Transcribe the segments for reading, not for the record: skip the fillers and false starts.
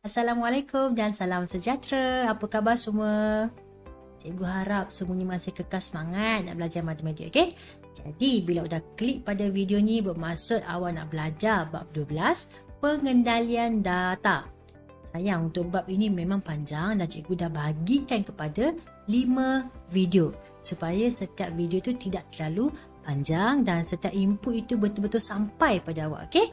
Assalamualaikum dan salam sejahtera. Apa khabar semua? Cikgu harap semuanya masih kekal semangat nak belajar matematik, okey? Jadi, bila dah klik pada video ni bermaksud awak nak belajar bab 12, pengendalian data. Sayang, untuk bab ini memang panjang dan cikgu dah bahagikan kepada 5 video supaya setiap video tu tidak terlalu panjang dan setiap input itu betul-betul sampai pada awak, okey?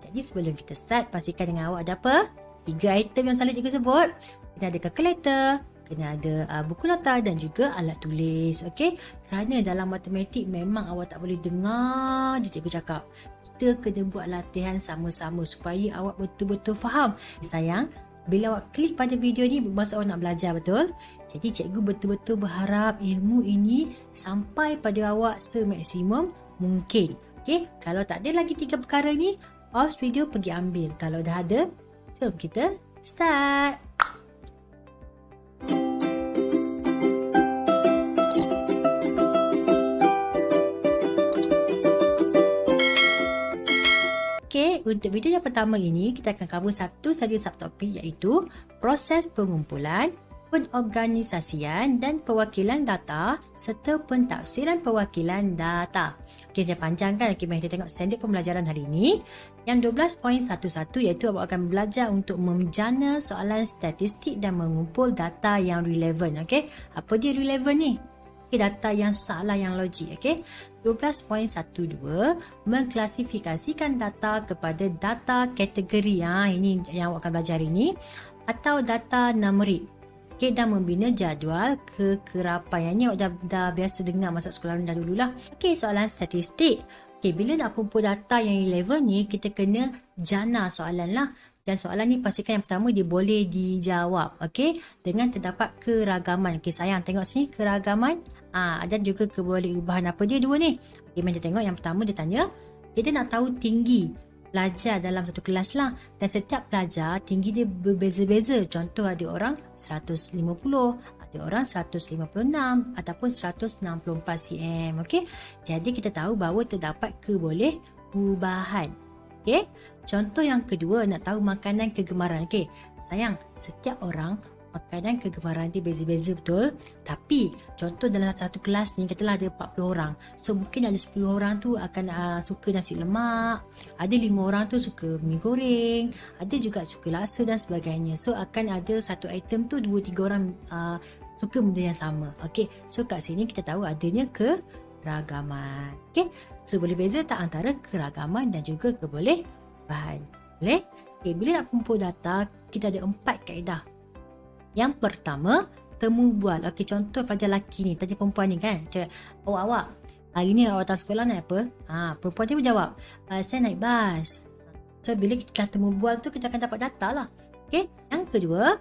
Jadi sebelum kita start, pastikan dengan awak ada apa? 3 item yang selalu cikgu sebut. Kena ada calculator, kena ada buku nota dan juga alat tulis. Okey? Kerana dalam matematik memang awak tak boleh dengar je cikgu cakap. Kita kena buat latihan sama-sama supaya awak betul-betul faham. Sayang, bila awak klik pada video ni bermaksud awak nak belajar, betul? Jadi cikgu betul-betul berharap ilmu ini sampai pada awak semaksimum mungkin. Okey? Kalau tak ada lagi 3 perkara ni, pause video pergi ambil. Kalau dah ada, jom kita start. Okey, untuk video yang pertama ini, kita akan cover satu sahaja subtopik iaitu proses pengumpulan, pengorganisasian dan perwakilan data serta pentafsiran perwakilan data. Okey, jangan panjang kan? Okey, mari kita tengok standard pembelajaran hari ini. Yang 12.11 iaitu awak akan belajar untuk menjana soalan statistik dan mengumpul data yang relevan. Okey, apa dia relevan ni? Okey, data yang salah, yang logik. Okey, 12.12 mengklasifikasikan data kepada data kategori. Ini yang awak akan belajar hari ini, atau data numerik. Okay, dan membina jadual kekerapan. Yang ni awak dah biasa dengar masa sekolah rendah dululah. Okey, soalan statistik. Okey, bila nak kumpul data yang relevan ni, kita kena jana soalan lah. Dan soalan ni pastikan yang pertama dia boleh dijawab. Okey, dengan terdapat keragaman. Okey, sayang tengok sini keragaman. Dan juga kebolehrubahan. Apa dia dua ni? Okey, mari kita tengok yang pertama dia tanya, kita nak tahu tinggi pelajar dalam satu kelas lah, dan setiap pelajar tinggi dia berbeza-beza. Contoh ada orang 150, ada orang 156 ataupun 164 cm. Okey, jadi kita tahu bahawa terdapat kebolehrubahan. Okey, contoh yang kedua nak tahu makanan kegemaran. Okey, sayang, setiap orang makanan kegemaran dia beza-beza, betul? Tapi contoh dalam satu kelas ni katalah ada 40 orang. So mungkin ada 10 orang tu akan suka nasi lemak, ada 5 orang tu suka mi goreng, ada juga suka laksa dan sebagainya. So akan ada satu item tu 2-3 orang suka benda yang sama. Okey, so kat sini kita tahu adanya keragaman. Okey, so boleh beza tak antara keragaman dan juga kebolehrubahan? Boleh? Okey, bila nak kumpul data, kita ada 4 kaedah. Yang pertama, temu bual. Okey, contoh pelajar lelaki ni, tanya perempuan ni kan. Cakap, awak, hari ni awak datang sekolah naik apa? Perempuan ni menjawab, saya naik bas. So, bila kita dah temu bual tu, kita akan dapat data lah. Okey, yang kedua,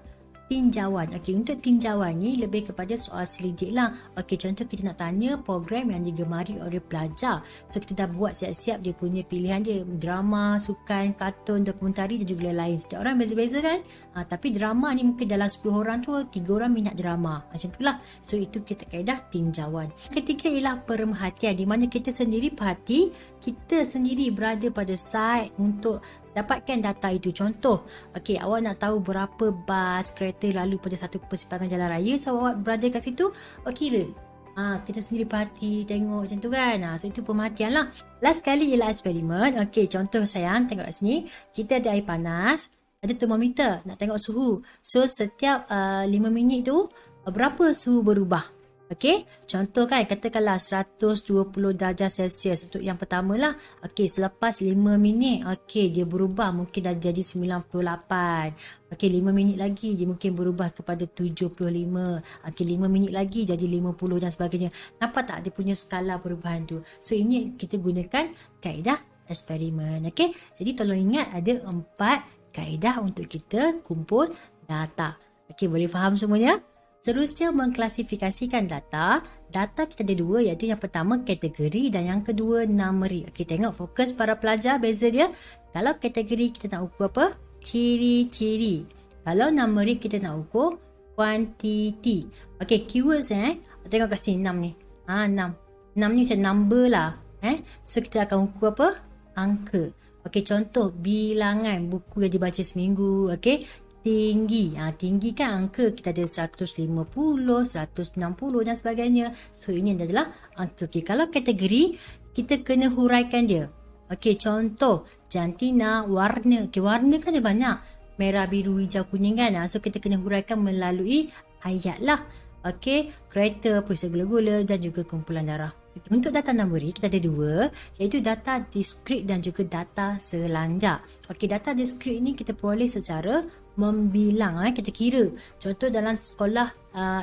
tinjauan. Okey, untuk tinjauan ni lebih kepada soal selidik lah. Okey, contoh kita nak tanya program yang digemari oleh pelajar. So, kita dah buat siap-siap dia punya pilihan dia. Drama, sukan, kartun, dokumentari dan juga lain. Setiap orang beza-beza kan? Tapi drama ni mungkin dalam 10 orang tu 3 orang minat drama. Macam itulah. So, itu kita kaedah tinjauan. Ketiga ialah perhatian, di mana kita sendiri perhati, kita sendiri berada pada site untuk dapatkan data itu. Contoh, okey, awak nak tahu berapa bas kereta lalu pada satu persimpangan jalan raya, so awak berada kat situ, kira. Kita sendiri perhati, tengok macam tu kan. So itu pemerhatian lah. Last sekali ialah eksperimen. Okey, contoh sayang, tengok kat sini. Kita ada air panas, ada termometer, nak tengok suhu. So setiap 5 minit tu, berapa suhu berubah? Okey, contoh kan, katakanlah 120 darjah Celsius untuk yang pertama lah. Okey, selepas 5 minit, okey, dia berubah mungkin dah jadi 98. Okey, 5 minit lagi dia mungkin berubah kepada 75. Okey, 5 minit lagi jadi 50 dan sebagainya. Nampak tak dia punya skala perubahan tu? So, ini kita gunakan kaedah eksperimen. Okey, jadi tolong ingat ada 4 kaedah untuk kita kumpul data. Okey, boleh faham semuanya? Seterusnya mengklasifikasikan data. Data kita ada 2, iaitu yang pertama kategori dan yang kedua numerik. Okey, tengok fokus para pelajar, beza dia. Kalau kategori kita nak ukur apa? Ciri-ciri. Kalau numerik kita nak ukur kuantiti. Okey, keywords tengok kat sini 6 ni. 6. 6 ni macam number lah. So kita akan ukur apa? Angka. Okey, contoh bilangan buku yang dibaca seminggu. Okey, tinggi. Tinggi kan angka kita ada 150, 160 dan sebagainya. So ini adalah angka. Okay, kalau kategori kita kena huraikan dia. Okey, contoh jantina warna. Okey, warna kan ada banyak. Merah, biru, hijau, kuning kan. So kita kena huraikan melalui ayat lah. Okey, kereta, perisa gula-gula dan juga kumpulan darah. Untuk data numeric kita ada dua, iaitu data diskrit dan juga data selanjar. Okey, data diskrit ni kita peroleh secara membilang, kita kira. Contoh dalam sekolah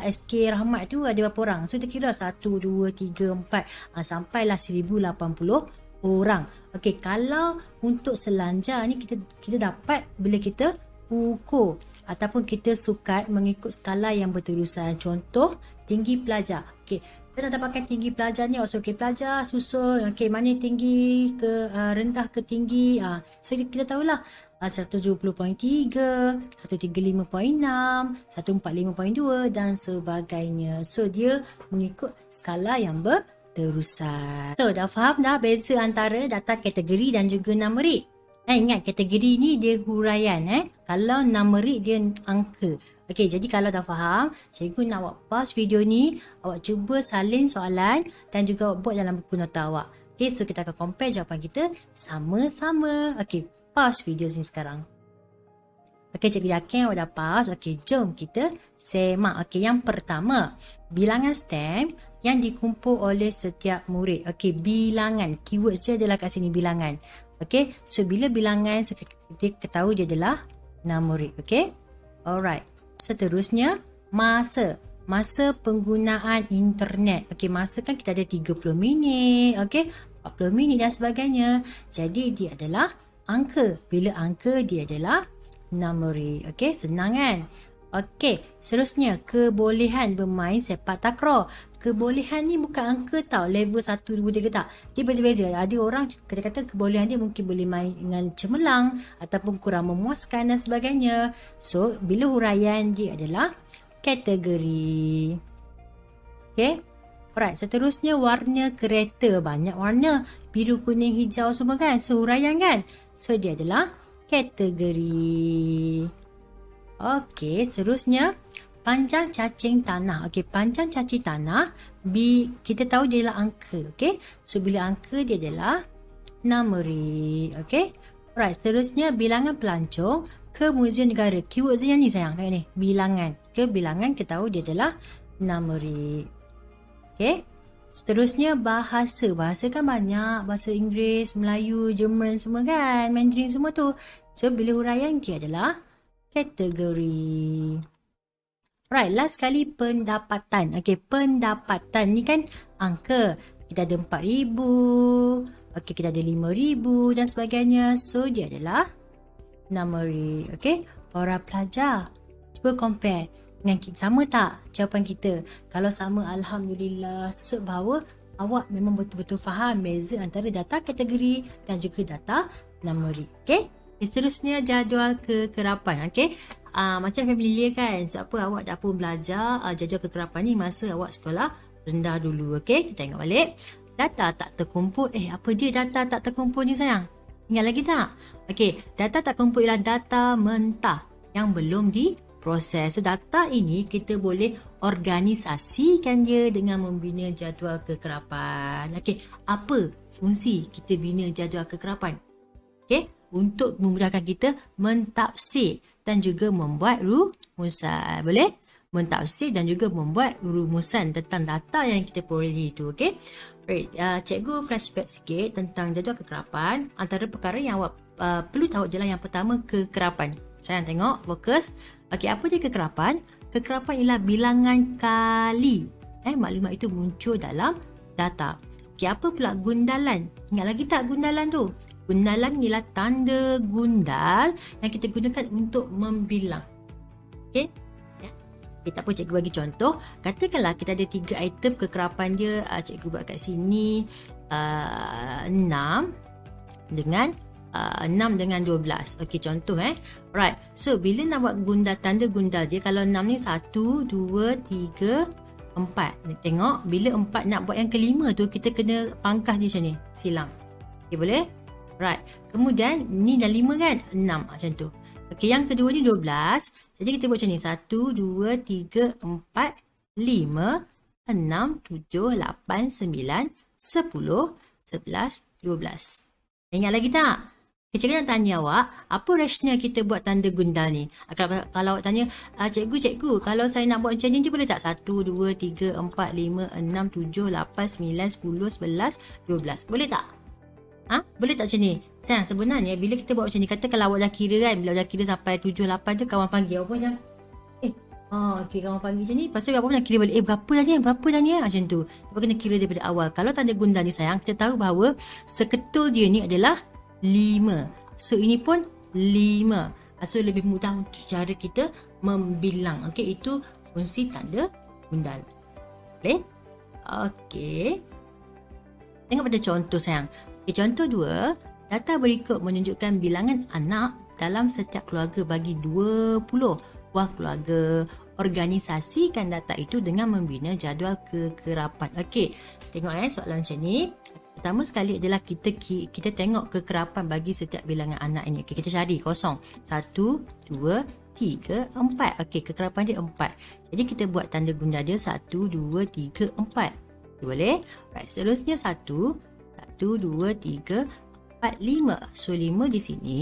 SK Rahmat tu ada berapa orang? So kita kira 1, 2, 3, 4 sampailah 1080 orang. Okey, kalau untuk selanjar ni kita dapat bila kita ukur ataupun kita sukat mengikut skala yang berterusan. Contoh tinggi pelajar. Okey, kita nak dapatkan tinggi pelajar ni. So okey, pelajar susun. Okey, mana tinggi ke rendah ke tinggi. So kita tahulah 120.3, 135.6, 145.2 dan sebagainya. So dia mengikut skala yang berterusan. So dah faham dah beza antara data kategori dan juga numerik. Ingat kategori ni dia huraian. Kalau numerik dia angka. Okey, jadi kalau dah faham, cikgu nak awak pause video ni, awak cuba salin soalan dan juga awak buat dalam buku nota awak. Okey, so kita akan compare jawapan kita sama-sama. Okey, pause video ni sekarang. Okey, cikgu yakin awak dah pause. Okey, jom kita semak. Okey, yang pertama, bilangan STEM yang dikumpul oleh setiap murid. Okey, bilangan. Keyword dia adalah kat sini bilangan. Okey, so bila bilangan, so kita ketahui dia adalah numerik. Okey, alright. Seterusnya, masa. Masa penggunaan internet. Okey, masa kan kita ada 30 minit, okey, 40 minit dan sebagainya. Jadi dia adalah angka. Bila angka dia adalah numerik. Okey, senang kan? Okey, seterusnya kebolehan bermain sepak takraw. Kebolehan ni bukan angka tau, level 1, 2, 3 tak. Dia beza-beza. Ada orang kata-kata kebolehan dia mungkin boleh main dengan cemerlang ataupun kurang memuaskan dan sebagainya. So, bila huraian dia adalah kategori. Okey. Alright, seterusnya warna kereta. Banyak warna. Biru, kuning, hijau semua kan. So, huraian kan. So, dia adalah kategori. Okey, seterusnya panjang cacing tanah. Okey, panjang cacing tanah kita tahu dia adalah angka. Okey, so bila angka dia adalah numerik. Okey, alright, seterusnya bilangan pelancong ke Muzium Negara. Keyword yang ni sayang, tengok ni, bilangan. Ke bilangan kita tahu dia adalah numerik. Okey, seterusnya bahasa. Bahasa kan banyak, bahasa Inggeris, Melayu, Jerman semua kan, Mandarin semua tu. So bila huraian dia adalah kategori. Right, last kali pendapatan. Okey, pendapatan ni kan angka. Kita ada 4,000. Okey, kita ada 5,000 dan sebagainya. So, dia adalah numerik. Okey, para pelajar. Cuba compare dengan kita. Sama tak jawapan kita? Kalau sama, Alhamdulillah. So, bahawa awak memang betul-betul faham beza antara data kategori dan juga data numerik. Okey? Seterusnya jadual kekerapan. Okey, macam familiar kan, siapa awak dah pun belajar jadual kekerapan ni masa awak sekolah rendah dulu. Okey, kita tengok balik. Data tak terkumpul. Apa dia data tak terkumpul ni sayang? Ingat lagi tak? Okey, data tak terkumpul ialah data mentah yang belum diproses. So data ini kita boleh organisasikan dia dengan membina jadual kekerapan. Okey, apa fungsi kita bina jadual kekerapan? Okey, untuk memudahkan kita mentafsir dan juga membuat rumusan. Boleh? Mentafsir dan juga membuat rumusan tentang data yang kita peroleh itu. Okey? Right. Cikgu flashback sikit tentang jadual kekerapan. Antara perkara yang awak perlu tahu adalah yang pertama, kekerapan. Sayang tengok, fokus. Okey, apa dia kekerapan? Kekerapan ialah bilangan kali maklumat itu muncul dalam data. Okey, apa pula gundalan? Ingat lagi tak gundalan tu? Gundalan ialah tanda gundal yang kita gunakan untuk membilang. Okey? Ya. Okay, tak apa, cikgu bagi contoh. Katakanlah kita ada 3 item kekerapan dia. Cikgu buat kat sini 6 dengan 6 dengan 12. Okey, contoh Right. So, bila nak buat gundal, tanda gundal dia, kalau 6 ni 1, 2, 3, 4. Tengok, bila 4 nak buat yang kelima tu, kita kena pangkas dia macam ni. Silang. Okey, boleh? Right. Kemudian, ni dah 5 kan? 6 macam tu. Okey, yang kedua ni 12. Jadi kita buat macam ni. 1, 2, 3, 4, 5, 6, 7, 8, 9, 10, 11, 12. Ingat lagi tak? Cikgu nak tanya awak, apa rasional kita buat tanda gundal ni? Kalau awak tanya, cikgu, kalau saya nak buat macam ni boleh tak? 1, 2, 3, 4, 5, 6, 7, 8, 9, 10, 11, 12. Boleh tak? Boleh tak macam ni? Sayang, sebenarnya bila kita buat macam ni, kata kalau awak dah kira kan, bila dah kira sampai 7, 8 tu kawan panggil. Awak pun macam, okey, kawan panggil macam ni. Lepas tu awak pun nak kira balik, berapa dah ni? Macam tu. Kita kena kira daripada awal. Kalau tanda gundal ni sayang, kita tahu bahawa seketul dia ni adalah 5. So ini pun 5. So lebih mudah untuk cara kita membilang. Okey, itu fungsi tanda gundal. Boleh? Okey. Tengok pada contoh sayang. Okay, contoh 2. Data berikut menunjukkan bilangan anak dalam setiap keluarga bagi 20. Wah, keluarga organisasikan data itu dengan membina jadual kekerapan. Okey, tengok soalan macam ni. Pertama sekali adalah kita tengok kekerapan bagi setiap bilangan anak ini. Okey, kita cari kosong. 1, 2, 3, 4. Okey, kekerapan dia 4. Jadi kita buat tanda gundal dia 1, 2, 3, 4. Boleh? Right, seterusnya 1, 2, 3, 4, 5. So 5 di sini.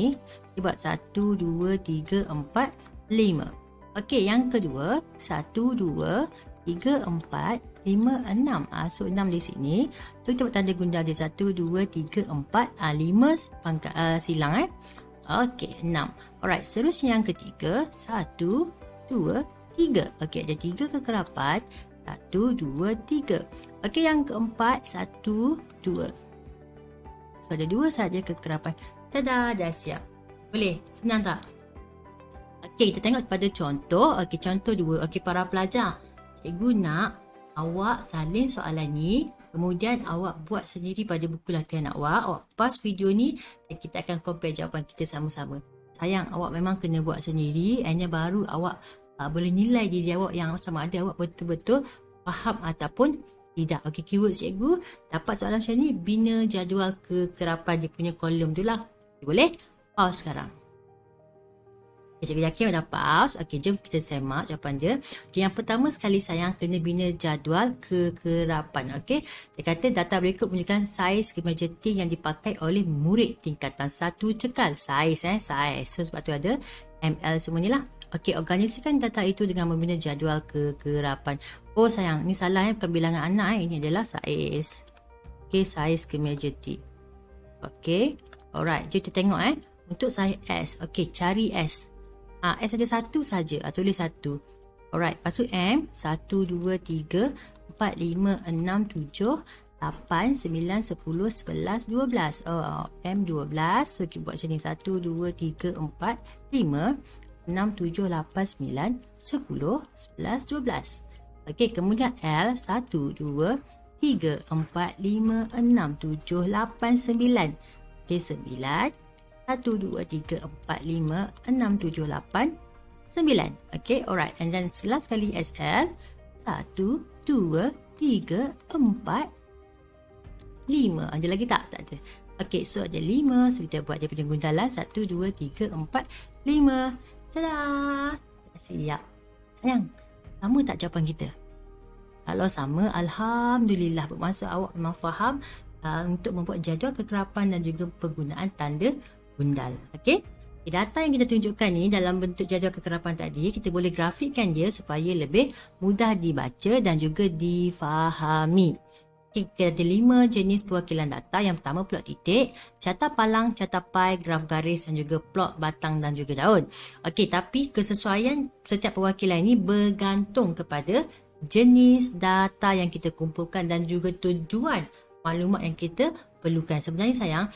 Kita buat 1, 2, 3, 4, 5. Okey, yang kedua 1, 2, 3, 4, 5, 6. So 6 di sini. So kita buat tanda gundal dia 1, 2, 3, 4, 5 pangkat silang Okey, 6. Alright, seterusnya yang ketiga 1, 2, 3. Okey, ada 3 kekerapan. 1, 2, 3. Okey, yang keempat 1, 2. So ada 2 saja kekerapan. Tada, dah siap. Boleh? Senang tak? Okey, kita tengok pada contoh. Okey, contoh 2. Okey, para pelajar. Cikgu nak awak salin soalan ni, kemudian awak buat sendiri pada buku latihan awak. Awak pause video ni dan kita akan compare jawapan kita sama-sama. Sayang, awak memang kena buat sendiri, and baru awak boleh nilai diri awak yang sama ada awak betul-betul faham ataupun tidak. Okey, keyword cikgu dapat soalan macam ni, bina jadual kekerapan dia punya kolom tu lah. Okay, boleh? Pause sekarang. Cikgu yakin awak dah pause. Okey, jom kita semak jawapan dia. Okey, yang pertama sekali sayang kena bina jadual kekerapan. Okey, dia kata data berikut menunjukkan saiz kemeja T yang dipakai oleh murid tingkatan 1 cekal. Saiz. So sebab tu ada ML semua ni lah. Okey, organisasikan data itu dengan membina jadual kekerapan. Oh sayang, ni salah bukan bilangan anak ini adalah saiz. Okey, saiz kemeja T. Okey, alright, jom kita tengok untuk saiz S. Okey, cari S. S ada satu saja. Tulis 1. Alright. Lepas tu M. 1, 2, 3, 4, 5, 6, 7, 8, 9, 10, 11, 12. M 12. So kita buat macam ni. 1, 2, 3, 4, 5, 6, 7, 8, 9, 10, 11, 12. Okey. Kemudian L. 1, 2, 3, 4, 5, 6, 7, 8, 9. Okey. 9. 1, 2, 3, 4, 5, 6, 7, 8, 9. Okay, alright. And then last sekali SL. 1, 2, 3, 4, 5. Ada lagi tak? Tak ada. Okay, so ada 5. So kita buat dia punya gundalan. 1, 2, 3, 4, 5. Tada! Siap. Sayang, sama tak jawapan kita? Kalau sama, Alhamdulillah. Bermaksud awak memang faham untuk membuat jadual kekerapan dan juga penggunaan tanda gundal. Okey. Data yang kita tunjukkan ni dalam bentuk jadual kekerapan tadi, kita boleh grafikkan dia supaya lebih mudah dibaca dan juga difahami. Kita ada 5 jenis perwakilan data. Yang pertama plot titik, carta palang, carta pie, graf garis dan juga plot batang dan juga daun. Okey, tapi kesesuaian setiap perwakilan ini bergantung kepada jenis data yang kita kumpulkan dan juga tujuan maklumat yang kita perlukan. Sebenarnya sayang,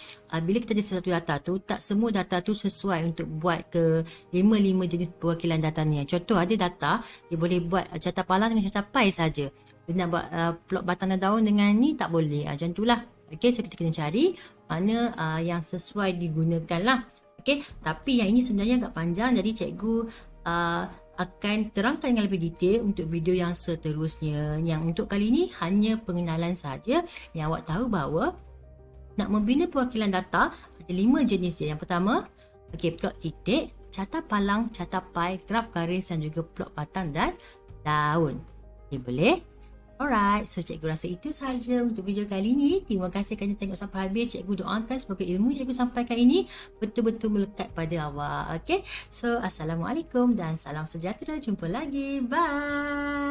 bila kita ada satu data tu, tak semua data tu sesuai untuk buat ke 5 jenis perwakilan data ni. Contoh, ada data dia boleh buat carta palang dengan carta pie saja. Dia nak buat plot batang dan daun dengan ni tak boleh. Macam itulah. Okey, so kita kena cari mana yang sesuai digunakan lah. Okey, tapi yang ini sebenarnya agak panjang, jadi cikgu akan terangkan dengan lebih detail untuk video yang seterusnya. Yang untuk kali ini hanya pengenalan saja, yang awak tahu bahawa nak membina perwakilan data ada 5 jenis je. Yang pertama, Okey, plot titik, carta palang, carta pai, graf garis dan juga plot batang dan daun. Okey, boleh? Alright, so cikgu rasa itu sahaja untuk video kali ini. Terima kasih kerana tengok sampai habis. Cikgu doakan semoga ilmu yang cikgu sampaikan ini betul-betul melekat pada awak. Okay, so Assalamualaikum dan salam sejahtera. Jumpa lagi. Bye.